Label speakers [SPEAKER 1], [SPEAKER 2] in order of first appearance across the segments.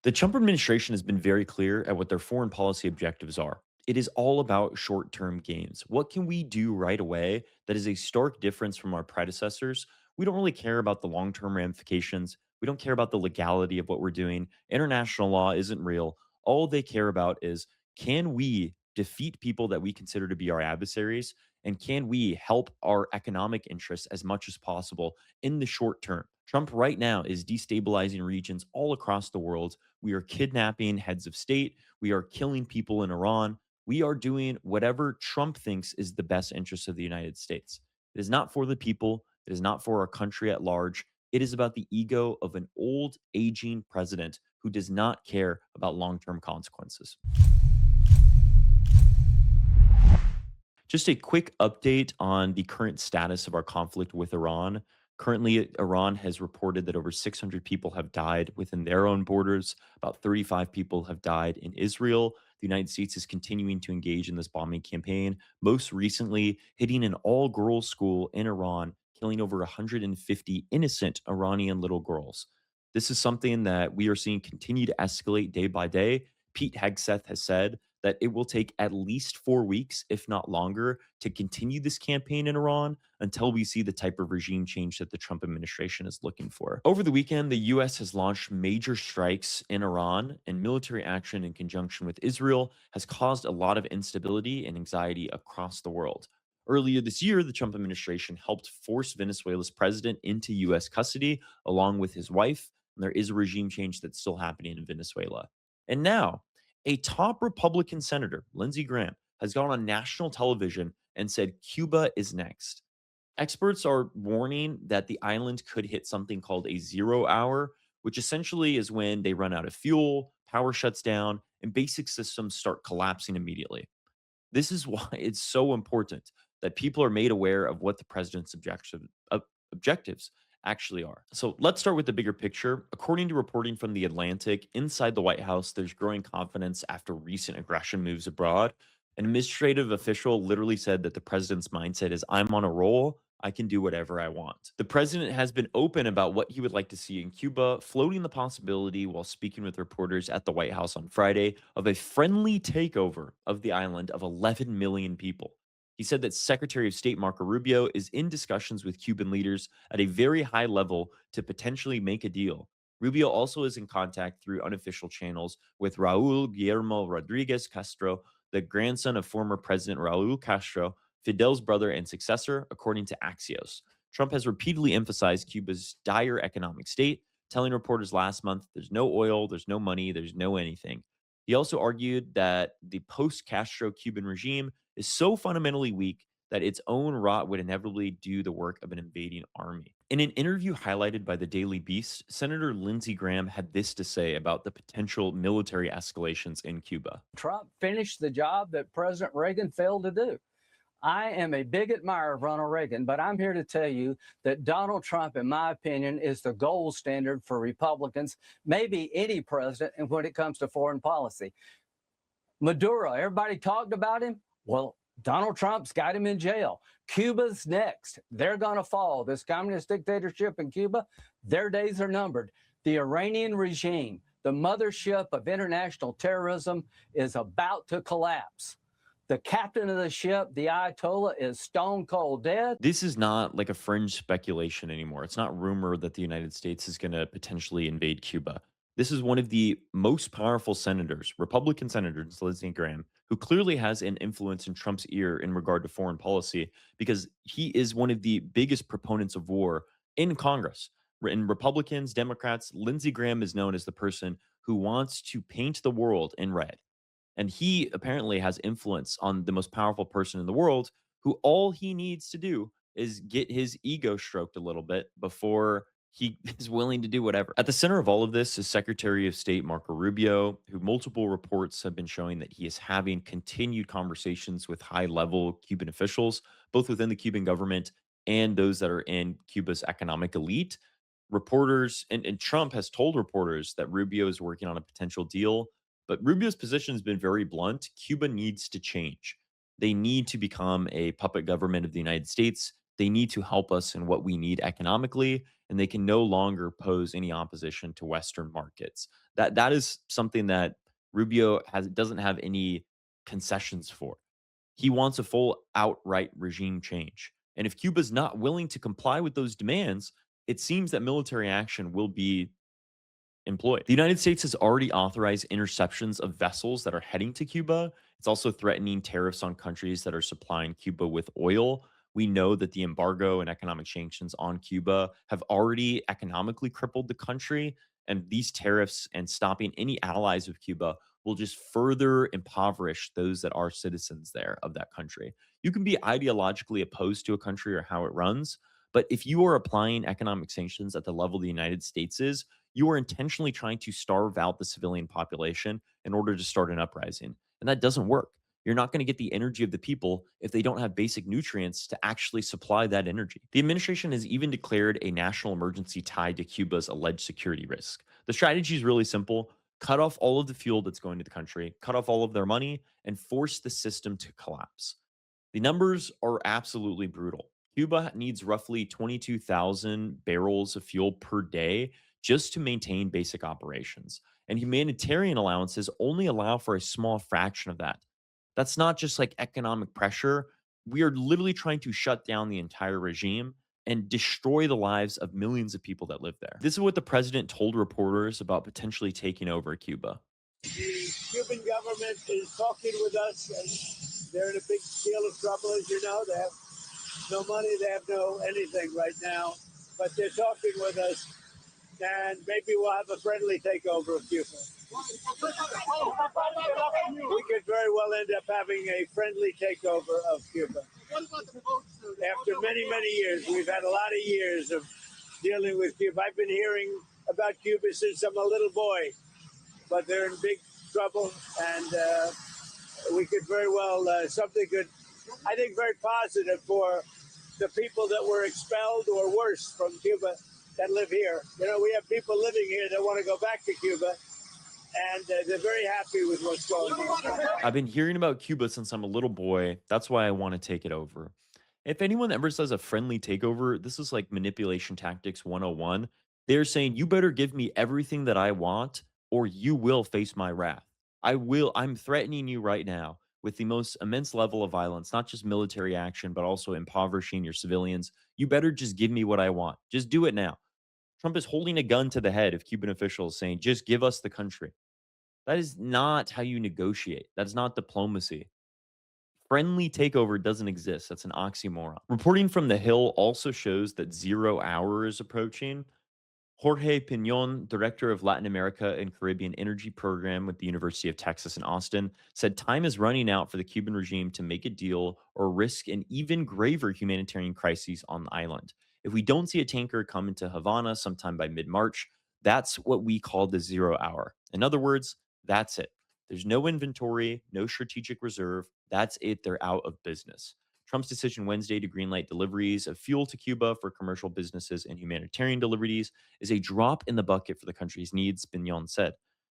[SPEAKER 1] The Trump administration has been very clear at what their foreign policy objectives are. It is all about short term gains. What can we do right away that is a stark difference from our predecessors? We don't really care about the long term ramifications. We don't care about the legality of what we're doing. International law isn't real. All they care about is, can we defeat people that we consider to be our adversaries? And can we help our economic interests as much as possible in the short term? Trump right now is destabilizing regions all across the world. We are kidnapping heads of state. We are killing people in Iran. We are doing whatever Trump thinks is the best interest of the United States. It is not for the people. It is not for our country at large. It is about the ego of an old, aging president who does not care about long term consequences. Just a quick update on the current status of our conflict with Iran. Currently, Iran has reported that over 600 people have died within their own borders. About 35 people have died in Israel. The United States is continuing to engage in this bombing campaign, most recently hitting an all girls school in Iran, killing over 150 innocent Iranian little girls. This is something that we are seeing continue to escalate day by day. Pete Hegseth has said that it will take at least 4 weeks, if not longer, to continue this campaign in Iran until we see the type of regime change that the Trump administration is looking for. Over the weekend, the US has launched major strikes in Iran, and military action in conjunction with Israel has caused a lot of instability and anxiety across the world. Earlier this year, the Trump administration helped force Venezuela's president into US custody along with his wife. And there is a regime change that's still happening in Venezuela. And now, a top Republican senator, Lindsey Graham, has gone on national television and said Cuba is next. Experts are warning that the island could hit something called a 0 hour, which essentially is when they run out of fuel, power shuts down, and basic systems start collapsing immediately. This is why it's so important that people are made aware of what the president's objectives actually are. So let's start with the bigger picture. According to reporting from The Atlantic, inside the White House, there's growing confidence after recent aggression moves abroad. An administrative official literally said that the president's mindset is, I'm on a roll. I can do whatever I want. The president has been open about what he would like to see in Cuba, floating the possibility while speaking with reporters at the White House on Friday of a friendly takeover of the island of 11 million people. He said that Secretary of State Marco Rubio is in discussions with Cuban leaders at a very high level to potentially make a deal. Rubio also is in contact through unofficial channels with Raul Guillermo Rodriguez Castro, the grandson of former President Raul Castro, Fidel's brother and successor, according to Axios. Trump has repeatedly emphasized Cuba's dire economic state, telling reporters last month there's no oil, there's no money, there's no anything. He also argued that the post Castro Cuban regime is so fundamentally weak that its own rot would inevitably do the work of an invading army. In an interview highlighted by the Daily Beast, Senator Lindsey Graham had this to say about the potential military escalations in Cuba.
[SPEAKER 2] Trump finished the job that President Reagan failed to do. I am a big admirer of Ronald Reagan, but I'm here to tell you that Donald Trump, in my opinion, is the gold standard for Republicans, maybe any president, and when it comes to foreign policy. Maduro, everybody talked about him. Well, Donald Trump's got him in jail. Cuba's next. They're going to fall. This communist dictatorship in Cuba, their days are numbered. The Iranian regime, the mothership of international terrorism, is about to collapse. The captain of the ship, the Ayatollah, is stone cold dead.
[SPEAKER 1] This is not like a fringe speculation anymore. It's not rumor that the United States is going to potentially invade Cuba. This is one of the most powerful senators, Republican senators, Lindsey Graham, who clearly has an influence in Trump's ear in regard to foreign policy because he is one of the biggest proponents of war in Congress. In Republicans, Democrats, Lindsey Graham is known as the person who wants to paint the world in red. And he apparently has influence on the most powerful person in the world, who all he needs to do is get his ego stroked a little bit before he is willing to do whatever. At the center of all of this is Secretary of State Marco Rubio, who multiple reports have been showing that he is having continued conversations with high level Cuban officials, both within the Cuban government and those that are in Cuba's economic elite. Reporters and Trump has told reporters that Rubio is working on a potential deal, but Rubio's position has been very blunt. Cuba needs to change. They need to become a puppet government of the United States. They need to help us in what we need economically, and they can no longer pose any opposition to Western markets. That is something that Rubio has doesn't have any concessions for. He wants a full outright regime change. And if Cuba's not willing to comply with those demands, it seems that military action will be employed. The United States has already authorized interceptions of vessels that are heading to Cuba. It's also threatening tariffs on countries that are supplying Cuba with oil. We know that the embargo and economic sanctions on Cuba have already economically crippled the country. And these tariffs and stopping any allies of Cuba will just further impoverish those that are citizens there of that country. You can be ideologically opposed to a country or how it runs, but if you are applying economic sanctions at the level the United States is, you are intentionally trying to starve out the civilian population in order to start an uprising. And that doesn't work. You're not going to get the energy of the people if they don't have basic nutrients to actually supply that energy. The administration has even declared a national emergency tied to Cuba's alleged security risk. The strategy is really simple: cut off all of the fuel that's going to the country, cut off all of their money, and force the system to collapse. The numbers are absolutely brutal. Cuba needs roughly 22,000 barrels of fuel per day just to maintain basic operations. And humanitarian allowances only allow for a small fraction of that. That's not just like economic pressure. We are literally trying to shut down the entire regime and destroy the lives of millions of people that live there. This is what the president told reporters about potentially taking over Cuba.
[SPEAKER 3] The Cuban government is talking with us, and they're in a big deal of trouble, as you know. They have no money, they have no anything right now, but they're talking with us, and maybe we'll have a friendly takeover of Cuba. We could very well end up having a friendly takeover of Cuba. After many, many years, we've had a lot of years of dealing with Cuba. I've been hearing about Cuba since I'm a little boy, but they're in big trouble, and we could very well, something good, I think, very positive for the people that were expelled or worse from Cuba that live here. You know, we have people living here that want to go back to Cuba, and they're very happy with what's going on.
[SPEAKER 1] I've been hearing about Cuba since I'm a little boy. That's why I want to take it over. If anyone ever says a friendly takeover, this is like manipulation tactics 101. They're saying, you better give me everything that I want, or you will face my wrath. I'm threatening you right now with the most immense level of violence, not just military action, but also impoverishing your civilians. You better just give me what I want. Just do it now. Trump is holding a gun to the head of Cuban officials saying, just give us the country. That is not how you negotiate. That's not diplomacy. Friendly takeover doesn't exist. That's an oxymoron. Reporting from the Hill also shows that 0 hour is approaching. Jorge Pinon, director of Latin America and Caribbean Energy Program with the University of Texas in Austin, said time is running out for the Cuban regime to make a deal or risk an even graver humanitarian crisis on the island. If we don't see a tanker come into Havana sometime by mid March, that's what we call the 0 hour. In other words, that's it. There's no inventory, no strategic reserve. That's it. They're out of business. Trump's decision Wednesday to greenlight deliveries of fuel to Cuba for commercial businesses and humanitarian deliveries is a drop in the bucket for the country's needs, Pignon said.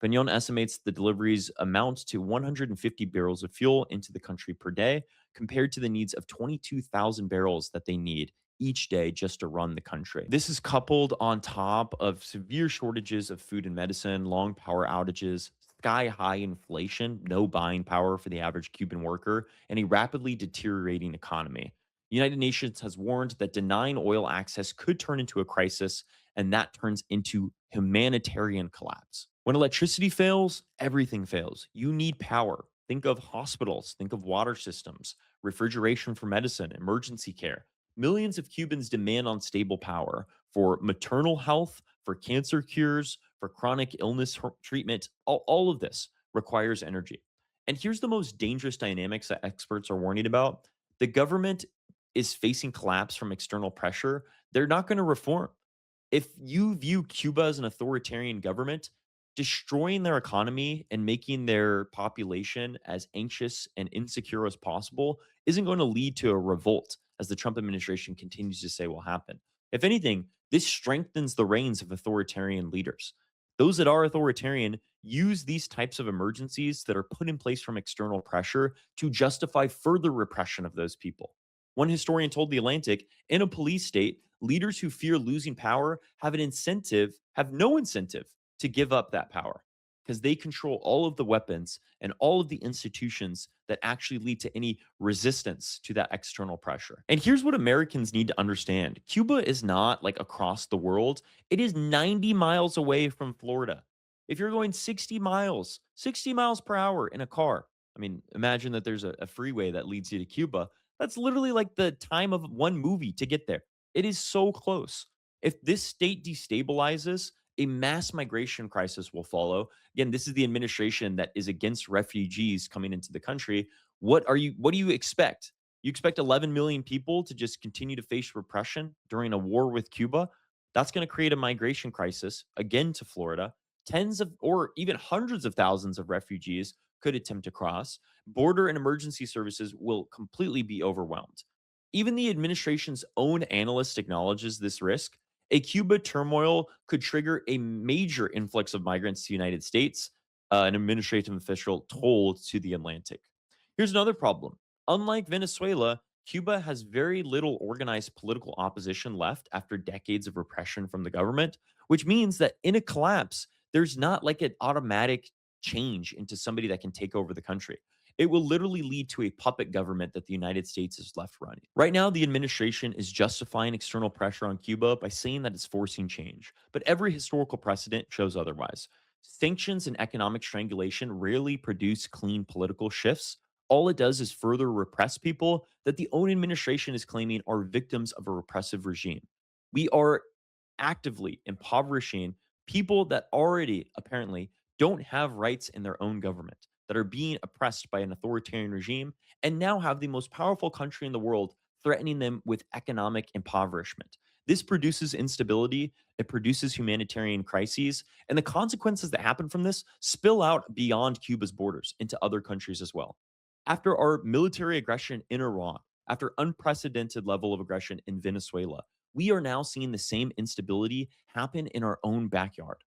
[SPEAKER 1] Pignon estimates the deliveries amount to 150 barrels of fuel into the country per day, compared to the needs of 22,000 barrels that they need each day just to run the country. This is coupled on top of severe shortages of food and medicine, long power outages, sky high inflation, no buying power for the average Cuban worker, and a rapidly deteriorating economy. The United Nations has warned that denying oil access could turn into a crisis, and that turns into humanitarian collapse. When electricity fails, everything fails. You need power. Think of hospitals, think of water systems, refrigeration for medicine, emergency care. Millions of Cubans demand unstable power for maternal health, for cancer cures, for chronic illness treatment. All of this requires energy. And here's the most dangerous dynamics that experts are warning about: the government is facing collapse from external pressure. They're not going to reform. If you view Cuba as an authoritarian government, destroying their economy and making their population as anxious and insecure as possible isn't going to lead to a revolt, as the Trump administration continues to say will happen. If anything, this strengthens the reins of authoritarian leaders. Those that are authoritarian use these types of emergencies that are put in place from external pressure to justify further repression of those people. One historian told The Atlantic, in a police state, leaders who fear losing power have no incentive to give up that power because they control all of the weapons and all of the institutions that actually lead to any resistance to that external pressure. And here's what Americans need to understand: Cuba is not like across the world, it is 90 miles away from Florida. If you're going 60 miles per hour in a car, I mean, imagine that there's a freeway that leads you to Cuba. That's literally like the time of one movie to get there. It is so close. If this state destabilizes, a mass migration crisis will follow. Again, this is the administration that is against refugees coming into the country. What do you expect? You expect 11 million people to just continue to face repression during a war with Cuba? That's going to create a migration crisis again to Florida. Tens of or even hundreds of thousands of refugees could attempt to cross. Border and emergency services will completely be overwhelmed. Even the administration's own analyst acknowledges this risk. A Cuba turmoil could trigger a major influx of migrants to the United States, an administrative official told to The Atlantic. Here's another problem. Unlike Venezuela, Cuba has very little organized political opposition left after decades of repression from the government, which means that in a collapse, there's not like an automatic change into somebody that can take over the country. It will literally lead to a puppet government that the United States is left running. Right now, the administration is justifying external pressure on Cuba by saying that it's forcing change, but every historical precedent shows otherwise. Sanctions and economic strangulation rarely produce clean political shifts. All it does is further repress people that the own administration is claiming are victims of a repressive regime. We are actively impoverishing people that already apparently don't have rights in their own government, that are being oppressed by an authoritarian regime, and now have the most powerful country in the world threatening them with economic impoverishment. This produces instability, it produces humanitarian crises, and the consequences that happen from this spill out beyond Cuba's borders into other countries as well. After our military aggression in Iran, after unprecedented level of aggression in Venezuela, we are now seeing the same instability happen in our own backyard.